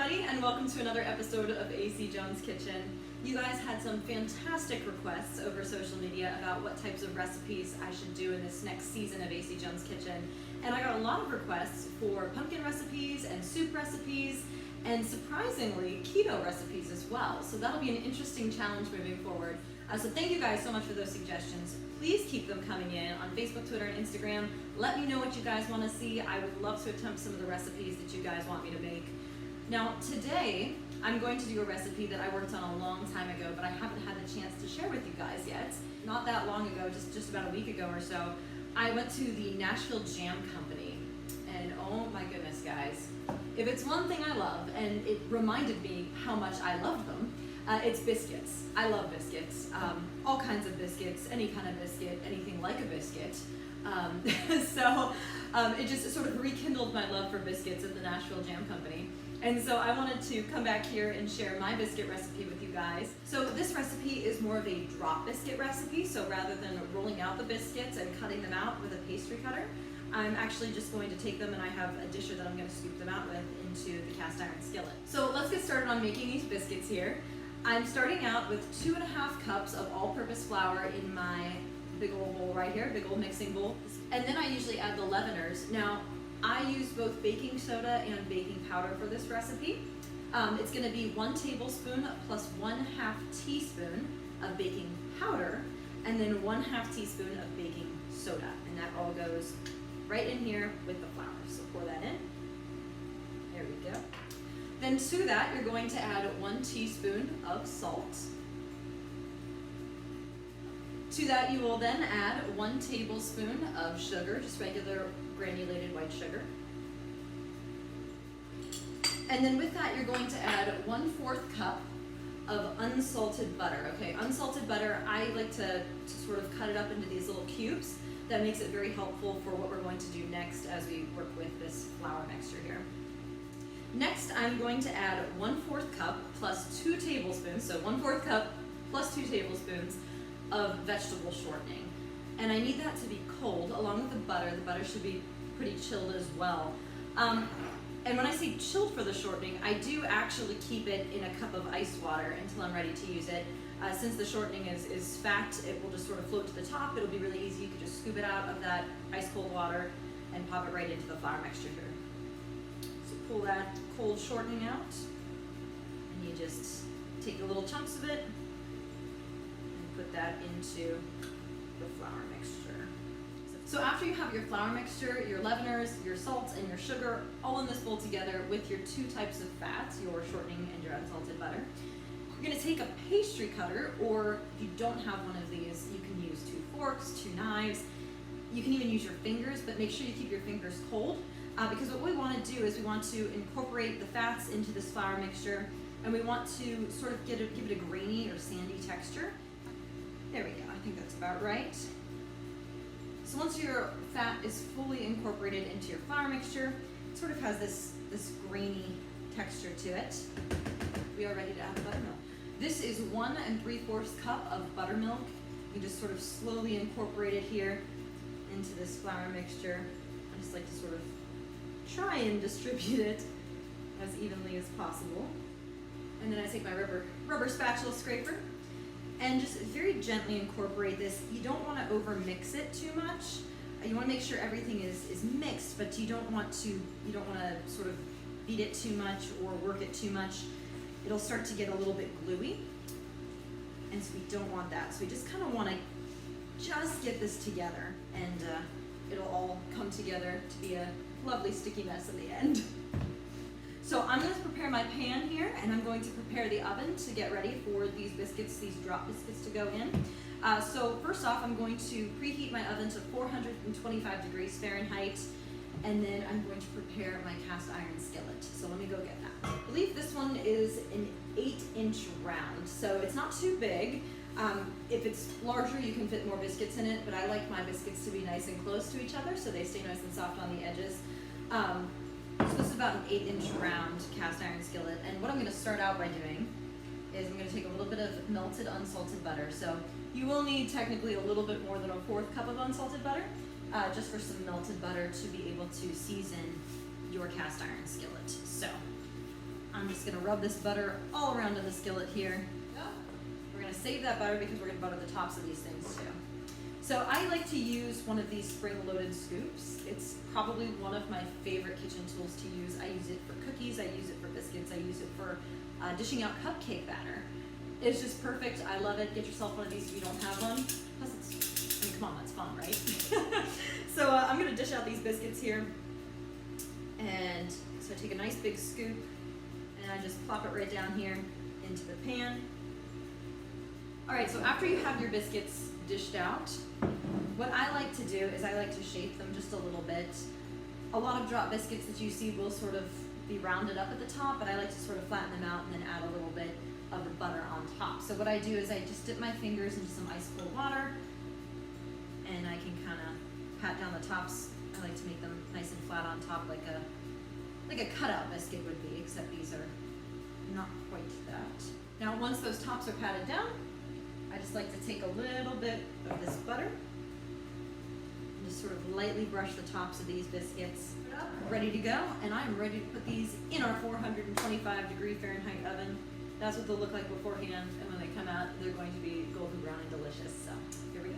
everybody, and welcome to another episode of AC Jones Kitchen. You guys had some fantastic requests over social media about what types of recipes I should do in this next season of AC Jones Kitchen. And I got a lot of requests for pumpkin recipes and soup recipes, and surprisingly, keto recipes as well. So that'll be an interesting challenge moving forward. So thank you guys so much for those suggestions. Please keep them coming in on Facebook, Twitter, and Instagram. Let me know what you guys want to see. I would love to attempt some of the recipes that you guys want me to make. Now today, I'm going to do a recipe that I worked on a long time ago, but I haven't had the chance to share with you guys yet. Not that long ago, just about a week ago or so, I went to the Nashville Jam Company, and oh my goodness, guys. If it's one thing I love, and it reminded me how much I loved them, it's biscuits. I love biscuits. All kinds of biscuits, any kind of biscuit, anything like a biscuit. It just sort of rekindled my love for biscuits at the Nashville Jam Company. And so I wanted to come back here and share my biscuit recipe with you guys. So this recipe is more of a drop biscuit recipe. So rather than rolling out the biscuits and cutting them out with a pastry cutter, I'm actually just going to take them, and I have a disher that I'm going to scoop them out with into the cast iron skillet. So let's get started on making these biscuits here. I'm starting out with 2.5 cups of all-purpose flour in my big old bowl right here, big old mixing bowl. And then I usually add the leaveners. Now, I use both baking soda and baking powder for this recipe. It's going to be 1 tablespoon plus 1/2 teaspoon of baking powder, and then 1/2 teaspoon of baking soda. And that all goes right in here with the flour. So pour that in. There we go. Then to that, you're going to add 1 teaspoon of salt. To that, you will then add 1 tablespoon of sugar, just regular granulated white sugar. And then with that, you're going to add 1/4 cup of unsalted butter. Okay, unsalted butter, I like to sort of cut it up into these little cubes. That makes it very helpful for what we're going to do next as we work with this flour mixture here. Next, I'm going to add 1/4 cup plus 2 tablespoons, so 1/4 cup plus 2 tablespoons of vegetable shortening. And I need that to be cold along with the butter. The butter should be pretty chilled as well. And when I say chilled for the shortening, I do actually keep it in a cup of ice water until I'm ready to use it. Since the shortening is fat, it will just sort of float to the top. It'll be really easy. You can just scoop it out of that ice cold water and pop it right into the flour mixture here. So pull that cold shortening out, and you just take the little chunks of it and put that into the flour mixture. So after you have your flour mixture, your leaveners, your salt, and your sugar all in this bowl together with your 2 types of fats, your shortening and your unsalted butter, you're going to take a pastry cutter, or if you don't have one of these, you can use 2 forks, 2 knives. You can even use your fingers, but make sure you keep your fingers cold, because what we want to do is we want to incorporate the fats into this flour mixture, and we want to sort of give it a grainy or sandy texture. There we go, I think that's about right. So once your fat is fully incorporated into your flour mixture, it sort of has this grainy texture to it, we are ready to add the buttermilk. This is 1 3/4 cup of buttermilk. You just sort of slowly incorporate it here into this flour mixture. I just like to sort of try and distribute it as evenly as possible. And then I take my rubber spatula scraper and just very gently incorporate this. You don't want to over mix it too much. You want to make sure everything is mixed, but you don't want to sort of beat it too much or work it too much. It'll start to get a little bit gluey, and so we don't want that. So we just kind of want to just get this together, and it'll all come together to be a lovely sticky mess in the end. So I'm going to prepare my pan here, and I'm going to prepare the oven to get ready for these biscuits, these drop biscuits to go in. So first off, I'm going to preheat my oven to 425 degrees Fahrenheit, and then I'm going to prepare my cast iron skillet. So let me go get that. I believe this one is an 8-inch round, so it's not too big. If it's larger, you can fit more biscuits in it, but I like my biscuits to be nice and close to each other so they stay nice and soft on the edges. So this is about an 8-inch round cast iron skillet, and what I'm going to start out by doing is I'm going to take a little bit of melted unsalted butter. So you will need technically a little bit more than 1/4 cup of unsalted butter, just for some melted butter to be able to season your cast iron skillet. So I'm just gonna rub this butter all around in the skillet here. We're gonna save that butter because we're gonna butter the tops of these things too. So I like to use one of these spring-loaded scoops. It's probably one of my favorite kitchen tools to use. I use it for cookies, I use it for biscuits, I use it for dishing out cupcake batter. It's just perfect. I love it. Get yourself one of these if you don't have one. Plus it's, I mean, come on, that's fun, right? So I'm gonna dish out these biscuits here. And so I take a nice big scoop and I just plop it right down here into the pan. All right, so after you have your biscuits dished out, what I like to do is I like to shape them just a little bit. A lot of drop biscuits that you see will sort of be rounded up at the top, but I like to sort of flatten them out and then add a little bit of the butter on top. So what I do is I just dip my fingers into some ice cold water and I can kind of pat down the tops. I like to make them nice and flat on top like a cutout biscuit would be, except these are not quite that. Now once those tops are patted down, I just like to take a little bit of this butter and just sort of lightly brush the tops of these biscuits. Ready to go, and I'm ready to put these in our 425-degree Fahrenheit oven. That's what they'll look like beforehand, and when they come out, they're going to be golden brown and delicious. So here we go.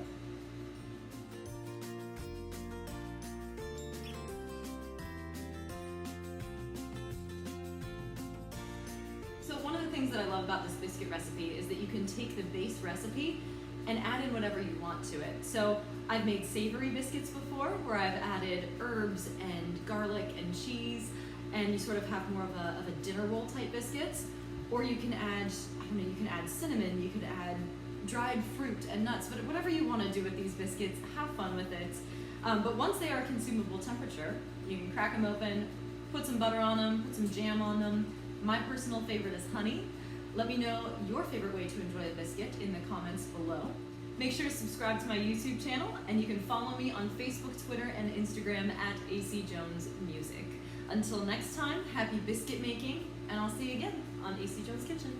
So one of the things that I love about this biscuit recipe is that you can take the base recipe and add in whatever you want to it. So I've made savory biscuits before where I've added herbs and garlic and cheese, and you sort of have more of a dinner roll type biscuits. Or you can add, I don't know, you can add cinnamon, you could add dried fruit and nuts, but whatever you want to do with these biscuits, have fun with it. But once they are consumable temperature, you can crack them open, put some butter on them, put some jam on them. My personal favorite is honey. Let me know your favorite way to enjoy a biscuit in the comments below. Make sure to subscribe to my YouTube channel, and you can follow me on Facebook, Twitter, and Instagram at AC Jones Music. Until next time, happy biscuit making, and I'll see you again on AC Jones Kitchen.